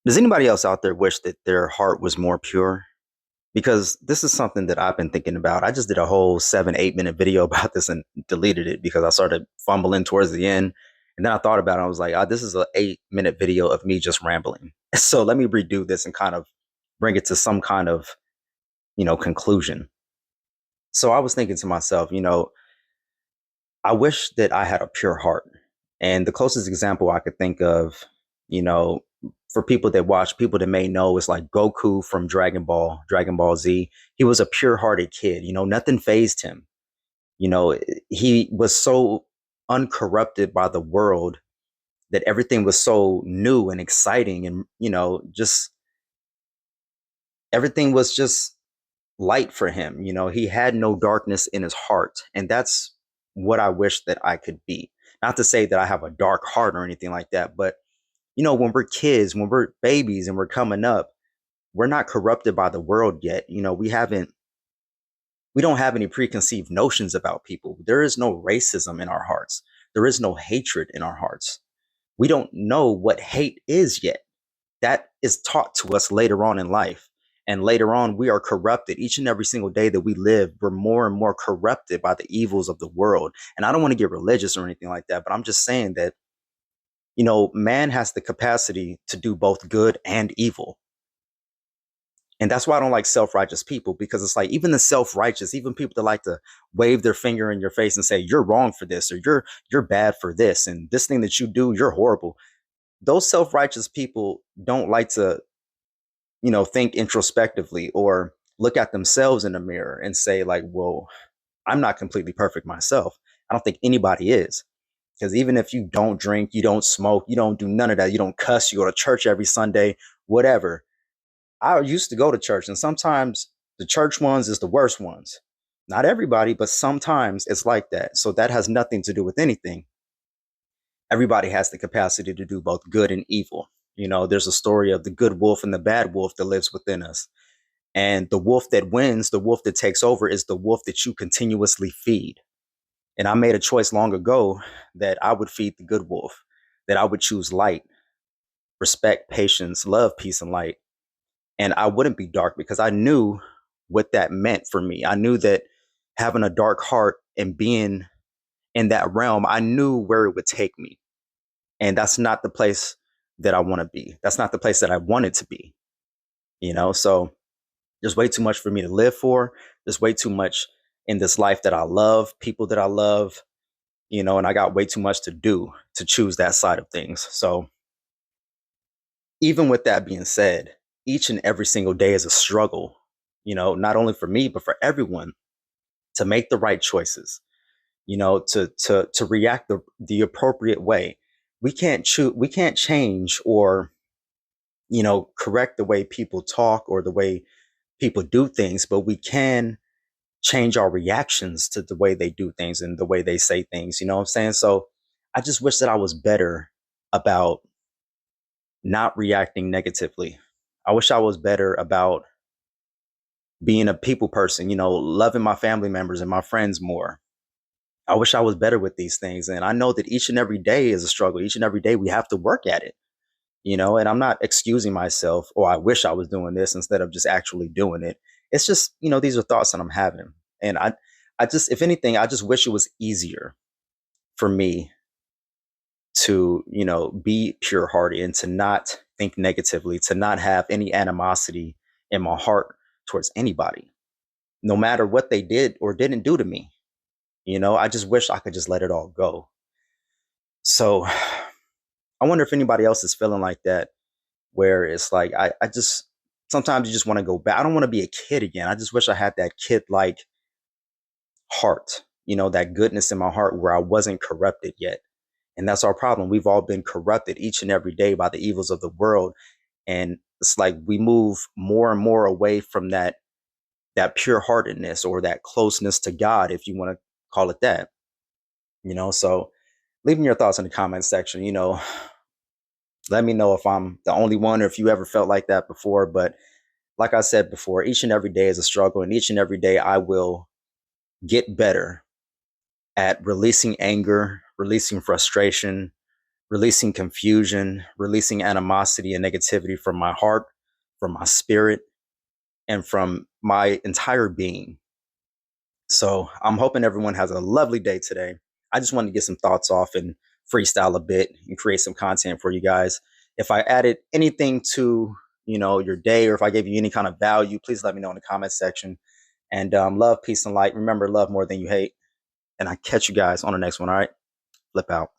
Does anybody else out there wish that their heart was more pure? Because this is something that I've been thinking about. I just did a whole 7, 8 minute video about this and deleted it because I started fumbling towards the end. And then I thought about it. I was like, this is an 8 minute video of me just rambling. So let me redo this and kind of bring it to some kind of, conclusion. So I was thinking to myself, I wish that I had a pure heart. And the closest example I could think of, you know, for people that watch, people that may know, is like Goku from Dragon Ball Z. He was a pure hearted kid, nothing phased him. He was so uncorrupted by the world that everything was so new and exciting. And, just everything was just light for him. He had no darkness in his heart. And that's what I wish that I could be. Not to say that I have a dark heart or anything like that, but when we're kids, when we're babies and we're coming up, we're not corrupted by the world yet. We don't have any preconceived notions about people. There is no racism in our hearts. There is no hatred in our hearts. We don't know what hate is yet. That is taught to us later on in life. And later on, we are corrupted. Each and every single day that we live, we're more and more corrupted by the evils of the world. And I don't want to get religious or anything like that, but I'm just saying that, man has the capacity to do both good and evil. And that's why I don't like self-righteous people, because it's like, even the self-righteous, even people that like to wave their finger in your face and say, you're wrong for this, or you're bad for this, and this thing that you do, you're horrible. Those self-righteous people don't like to, think introspectively or look at themselves in the mirror and say, like, well, I'm not completely perfect myself. I don't think anybody is. Because even if you don't drink, you don't smoke, you don't do none of that, you don't cuss, you go to church every Sunday, whatever. I used to go to church, and sometimes the church ones is the worst ones. Not everybody, but sometimes it's like that. So that has nothing to do with anything. Everybody has the capacity to do both good and evil. There's a story of the good wolf and the bad wolf that lives within us. And the wolf that wins, the wolf that takes over, is the wolf that you continuously feed. And I made a choice long ago that I would feed the good wolf, that I would choose light, respect, patience, love, peace, and light. And I wouldn't be dark, because I knew what that meant for me. I knew that having a dark heart and being in that realm, I knew where it would take me. And that's not the place that I want to be. That's not the place that I wanted to be. So there's way too much for me to live for. There's way too much in this life that I love, people that I love, and I got way too much to do to choose that side of things. So even with that being said, each and every single day is a struggle, not only for me, but for everyone, to make the right choices, to react the appropriate way. We can't change or, correct the way people talk or the way people do things, but we can change our reactions to the way they do things and the way they say things. You know what I'm saying? So I just wish that I was better about not reacting negatively. I wish I was better about being a people person, loving my family members and my friends more. I wish I was better with these things. And I know that each and every day is a struggle. Each and every day we have to work at it, and I'm not excusing myself, or I wish I was doing this instead of just actually doing it. It's just, these are thoughts that I'm having. And I just, if anything, I just wish it was easier for me to, be pure hearted and to not think negatively, to not have any animosity in my heart towards anybody, no matter what they did or didn't do to me. I just wish I could just let it all go. So I wonder if anybody else is feeling like that, where it's like, I just, sometimes you just want to go back. I don't want to be a kid again. I just wish I had that kid like heart, that goodness in my heart where I wasn't corrupted yet. And that's our problem. We've all been corrupted each and every day by the evils of the world. And it's like we move more and more away from that pure heartedness or that closeness to God, if you want to call it that. So leaving your thoughts in the comment section. Let me know if I'm the only one or if you ever felt like that before. But like I said before, each and every day is a struggle, and each and every day I will get better at releasing anger, releasing frustration, releasing confusion, releasing animosity and negativity from my heart, from my spirit, and from my entire being. So I'm hoping everyone has a lovely day today. I just wanted to get some thoughts off and freestyle a bit and create some content for you guys. If I added anything to your day, or if I gave you any kind of value, please let me know in the comment section. And love, peace, and light. Remember, love more than you hate. And I catch you guys on the next one. All right, flip out.